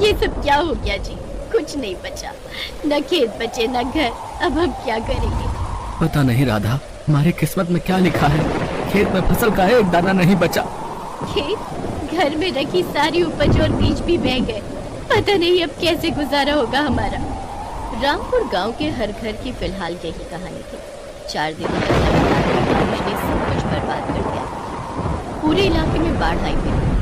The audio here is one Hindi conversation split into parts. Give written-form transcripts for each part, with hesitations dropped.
ये सब क्या हो गया जी? कुछ नहीं बचा, न खेत बचे न घर। अब हम क्या करेंगे? पता नहीं राधा, हमारी किस्मत में क्या लिखा है। खेत में फसल का एक दाना नहीं बचा। खेत, घर में रखी सारी उपज और बीज भी बह गए। पता नहीं अब कैसे गुजारा होगा हमारा। रामपुर गांव के हर घर की फिलहाल यही कहानी थी। 4 दिनों तक बारिश ने सब कुछ बर्बाद कर दिया। पूरे इलाके में बाढ़ आई हुई।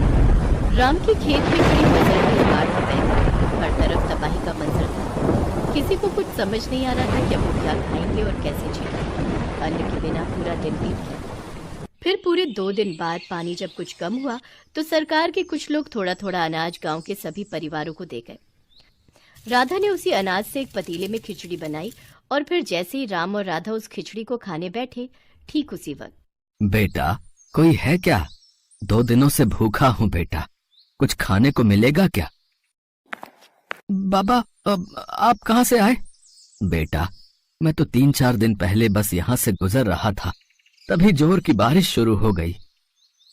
राम के खेत में खड़ी फसल भी बाढ़ में बह गई। हर तरफ तबाही का मंजर था। किसी को कुछ समझ नहीं आ रहा था कि अब वो क्या खाएंगे और कैसे जिएंगे। अन्न के बिना पूरा दिन बीत गया। फिर पूरे 2 दिन बाद पानी जब कुछ कम हुआ तो सरकार के कुछ लोग थोड़ा थोड़ा अनाज गांव के सभी परिवारों को दे गए। राधा ने उसी अनाज से एक पतीले में खिचड़ी बनाई और फिर जैसे ही राम और राधा उस खिचड़ी को खाने बैठे, ठीक उसी वक्त, बेटा, कोई है क्या? 2 दिनों से भूखा हूँ बेटा, कुछ खाने को मिलेगा क्या? बाबा, आप कहाँ से आए? बेटा, मैं तो 3-4 दिन पहले बस यहाँ से गुजर रहा था, तभी जोर की बारिश शुरू हो गई।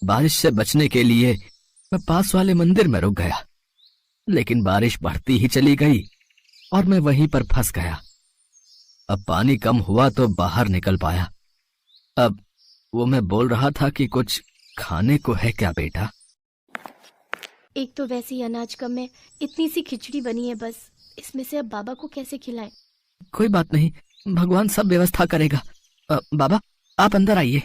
बारिश से बचने के लिए मैं पास वाले मंदिर में रुक गया, लेकिन बारिश बढ़ती ही चली गई और मैं वहीं पर फंस गया। अब पानी कम हुआ तो बाहर निकल पाया। अब वो मैं बोल रहा था कि कुछ खाने को है क्या बेटा? एक तो वैसे ही अनाज कम है, इतनी सी खिचड़ी बनी है बस, इसमें से अब बाबा को कैसे खिलाएं? कोई बात नहीं, भगवान सब व्यवस्था करेगा। बाबा, आप अंदर आइए।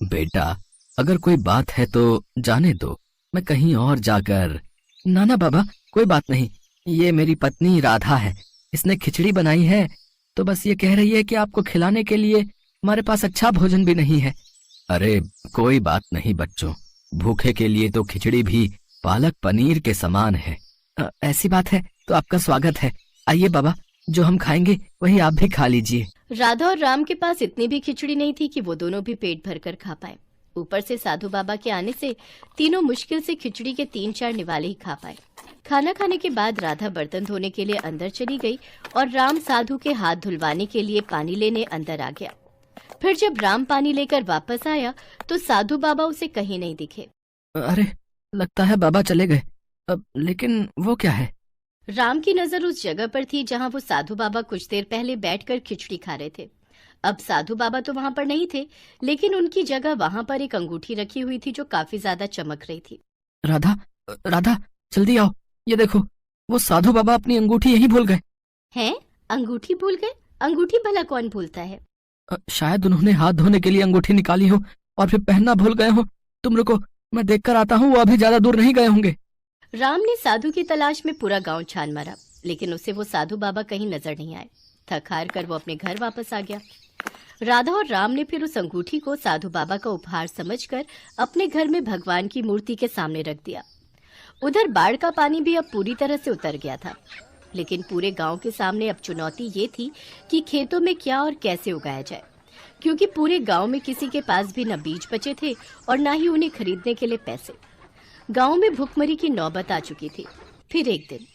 बेटा, अगर कोई बात है तो जाने दो, मैं कहीं और जाकर। ना बाबा, कोई बात नहीं, ये मेरी पत्नी राधा है, इसने खिचड़ी बनाई है, तो बस ये कह रही है कि आपको खिलाने के लिए हमारे पास अच्छा भोजन भी नहीं है। अरे कोई बात नहीं बच्चों, भूखे के लिए तो खिचड़ी भी पालक पनीर के समान है। ऐसी बात है तो आपका स्वागत है। आइए बाबा, जो हम खाएंगे वही आप भी खा लीजिए। राधा और राम के पास इतनी भी खिचड़ी नहीं थी कि वो दोनों भी पेट भरकर खा पाए। ऊपर से साधु बाबा के आने से तीनों मुश्किल से खिचड़ी के 3-4 निवाले ही खा पाए। खाना खाने के बाद राधा बर्तन धोने के लिए अंदर चली गई और राम साधु के हाथ धुलवाने के लिए पानी लेने अंदर आ गया। फिर जब राम पानी लेकर वापस आया तो साधु बाबा उसे कहीं नहीं दिखे। अरे, लगता है बाबा चले गए। लेकिन वो क्या है? राम की नजर उस जगह पर थी जहाँ वो साधु बाबा कुछ देर पहले बैठकर खिचड़ी खा रहे थे। अब साधु बाबा तो वहाँ पर नहीं थे, लेकिन उनकी जगह वहाँ पर एक अंगूठी रखी हुई थी जो काफी ज्यादा चमक रही थी। राधा, राधा, जल्दी आओ, ये देखो, वो साधु बाबा अपनी अंगूठी यहीं भूल गए। हैं? अंगूठी भूल गए? अंगूठी भला कौन भूलता है? शायद उन्होंने हाथ धोने के लिए अंगूठी निकाली हो और फिर पहनना भूल गए हो। तुम रुको, मैं देखकर आता हूँ, वो अभी ज्यादा दूर नहीं गए होंगे। राम ने साधु की तलाश में पूरा गांव छान मारा, लेकिन उसे वो साधु बाबा कहीं नजर नहीं आए। थक हार कर वो अपने घर वापस आ गया। राधा और राम ने फिर उस अंगूठी को साधु बाबा का उपहार समझकर अपने घर में भगवान की मूर्ति के सामने रख दिया। उधर बाढ़ का पानी भी अब पूरी तरह से उतर गया था, लेकिन पूरे गांव के सामने अब चुनौती ये थी कि खेतों में क्या और कैसे उगाया जाए, क्योंकि पूरे गांव में किसी के पास भी न बीज बचे थे और न ही उन्हें खरीदने के लिए पैसे। गांव में भूखमरी की नौबत आ चुकी थी। फिर एक दिन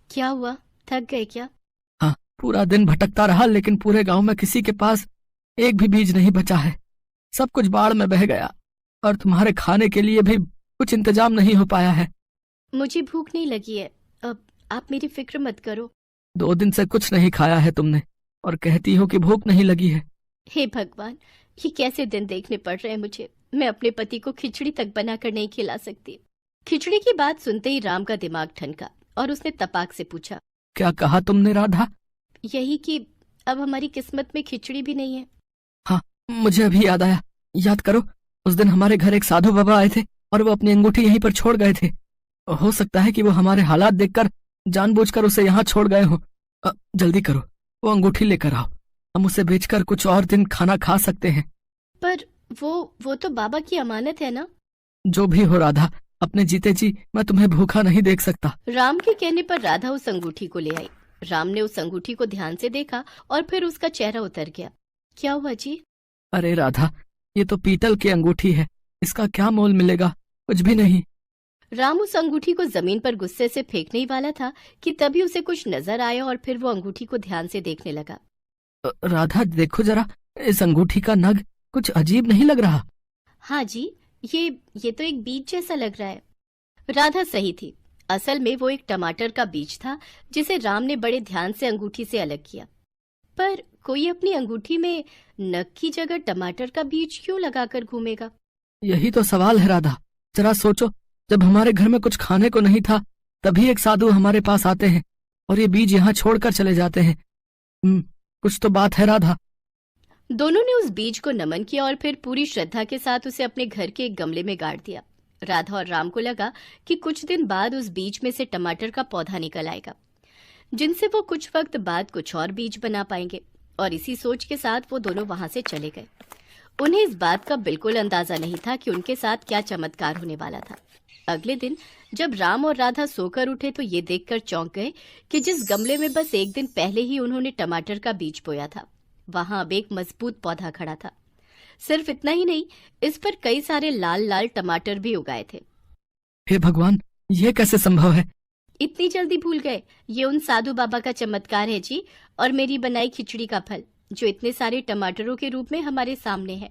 क्या हुआ? थक गए क्या? हाँ, पूरा दिन भटकता रहा, लेकिन पूरे गांव में किसी के पास एक भी बीज नहीं बचा है। सब कुछ बाढ़ में बह गया और तुम्हारे खाने के लिए भी कुछ इंतजाम नहीं हो पाया है। मुझे भूख नहीं लगी है, अब आप मेरी फिक्र मत करो। 2 दिन से कुछ नहीं खाया है तुमने और कहती हो कि भूख नहीं लगी है। हे भगवान, ये कैसे दिन देखने पड़ रहे हैं मुझे। मैं अपने पति को खिचड़ी तक बनाकर नहीं खिला सकती। खिचड़ी की बात सुनते ही राम का दिमाग ठनका और उसने तपाक से पूछा, क्या कहा तुमने राधा? यही कि अब हमारी किस्मत में खिचड़ी भी नहीं है। हाँ, मुझे अभी याद आया। याद करो, उस दिन हमारे घर एक साधु बाबा आए थे और वो अपनी अंगूठी यहीं पर छोड़ गए थे। हो सकता है कि वो हमारे हालात देखकर जानबूझकर उसे यहाँ छोड़ गए हो। जल्दी करो, वो अंगूठी लेकर आओ, हम उसे बेचकर कुछ और दिन खाना खा सकते हैं। पर वो तो बाबा की अमानत है ना? जो भी हो राधा, अपने जीते जी मैं तुम्हें भूखा नहीं देख सकता। राम के कहने पर राधा उस अंगूठी को ले आई। राम ने उस अंगूठी को ध्यान से देखा और फिर उसका चेहरा उतर गया। क्या हुआ जी? अरे राधा, ये तो पीतल की अंगूठी है, इसका क्या मोल मिलेगा? कुछ भी नहीं। राम उस अंगूठी को जमीन पर गुस्से से फेंकने ही वाला था कि तभी उसे कुछ नजर आया और फिर वो अंगूठी को ध्यान से देखने लगा। राधा देखो जरा, इस अंगूठी का नग कुछ अजीब नहीं लग रहा? हाँ जी, ये तो एक बीज जैसा लग रहा है। राधा सही थी। असल में वो एक टमाटर का बीज था जिसे राम ने बड़े ध्यान से अंगूठी से अलग किया। पर कोई अपनी अंगूठी में नख की जगह टमाटर का बीज क्यों लगाकर घूमेगा? यही तो सवाल है राधा। जरा सोचो, जब हमारे घर में कुछ खाने को नहीं था तभी एक साधु हमारे पास आते हैं और ये बीज यहाँ छोड़कर चले जाते हैं। कुछ तो बात है राधा। दोनों ने उस बीज को नमन किया और फिर पूरी श्रद्धा के साथ उसे अपने घर के एक गमले में गाड़ दिया। राधा और राम को लगा कि कुछ दिन बाद उस बीज में से टमाटर का पौधा निकल आएगा, जिनसे वो कुछ वक्त बाद कुछ और बीज बना पाएंगे। और इसी सोच के साथ वो दोनों वहां से चले गए। उन्हें इस बात का बिल्कुल अंदाजा नहीं था कि उनके साथ क्या चमत्कार होने वाला था। अगले दिन जब राम और राधा सोकर उठे तो ये देखकर चौंक गए कि जिस गमले में बस एक दिन पहले ही उन्होंने टमाटर का बीज बोया था, वहां अब एक मजबूत पौधा खड़ा था। सिर्फ इतना ही नहीं, इस पर कई सारे लाल लाल टमाटर भी उगाए थे। हे भगवान, ये कैसे संभव है? इतनी जल्दी भूल गए? ये उन साधु बाबा का चमत्कार है जी, और मेरी बनाई खिचड़ी का फल, जो इतने सारे टमाटरों के रूप में हमारे सामने है।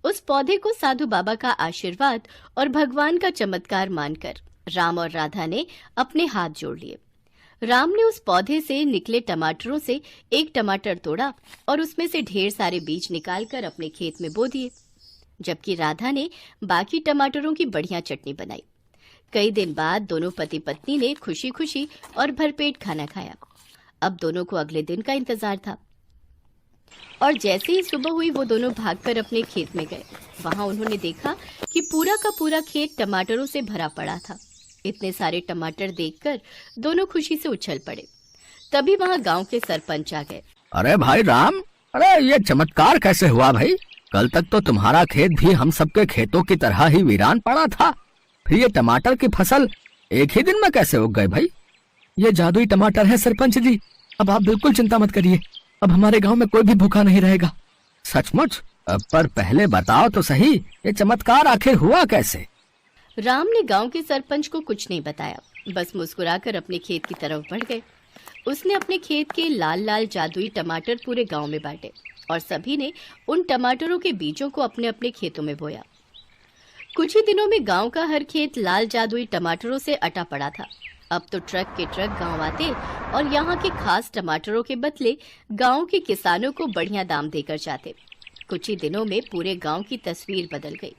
उस पौधे को साधु बाबा का आशीर्वाद और भगवान का चमत्कार मानकर राम और राधा ने अपने हाथ जोड़ लिए। राम ने उस पौधे से निकले टमाटरों से एक टमाटर तोड़ा और उसमें से ढेर सारे बीज निकालकर अपने खेत में बो दिए, जबकि राधा ने बाकी टमाटरों की बढ़िया चटनी बनाई। कई दिन बाद दोनों पति पत्नी ने खुशी खुशी और भरपेट खाना खाया। अब दोनों को अगले दिन का इंतजार था और जैसे ही सुबह हुई वो दोनों भागकर अपने खेत में गए। वहां उन्होंने देखा कि पूरा का पूरा खेत टमाटरों से भरा पड़ा था। इतने सारे टमाटर देखकर दोनों खुशी से उछल पड़े। तभी वहां गांव के सरपंच आ गए। अरे भाई राम, अरे ये चमत्कार कैसे हुआ भाई? कल तक तो तुम्हारा खेत भी हम सबके खेतों की तरह ही वीरान पड़ा था, फिर ये टमाटर की फसल एक ही दिन में कैसे उग गए भाई? ये जादुई टमाटर है सरपंच जी। अब आप बिल्कुल चिंता मत करिए, अब हमारे गांव में कोई भी भूखा नहीं रहेगा। सचमुच? पर पहले बताओ तो सही, ये चमत्कार आखिर हुआ कैसे? राम ने गांव के सरपंच को कुछ नहीं बताया, बस मुस्कुराकर अपने खेत की तरफ बढ़ गए। उसने अपने खेत के लाल लाल जादुई टमाटर पूरे गांव में बांटे और सभी ने उन टमाटरों के बीजों को अपने अपने खेतों में बोया। कुछ ही दिनों में गांव का हर खेत लाल जादुई टमाटरों से अटा पड़ा था। अब तो ट्रक के ट्रक गांव आते और यहाँ के खास टमाटरों के बदले गांव के किसानों को बढ़िया दाम देकर जाते। कुछ ही दिनों में पूरे गांव की तस्वीर बदल गई।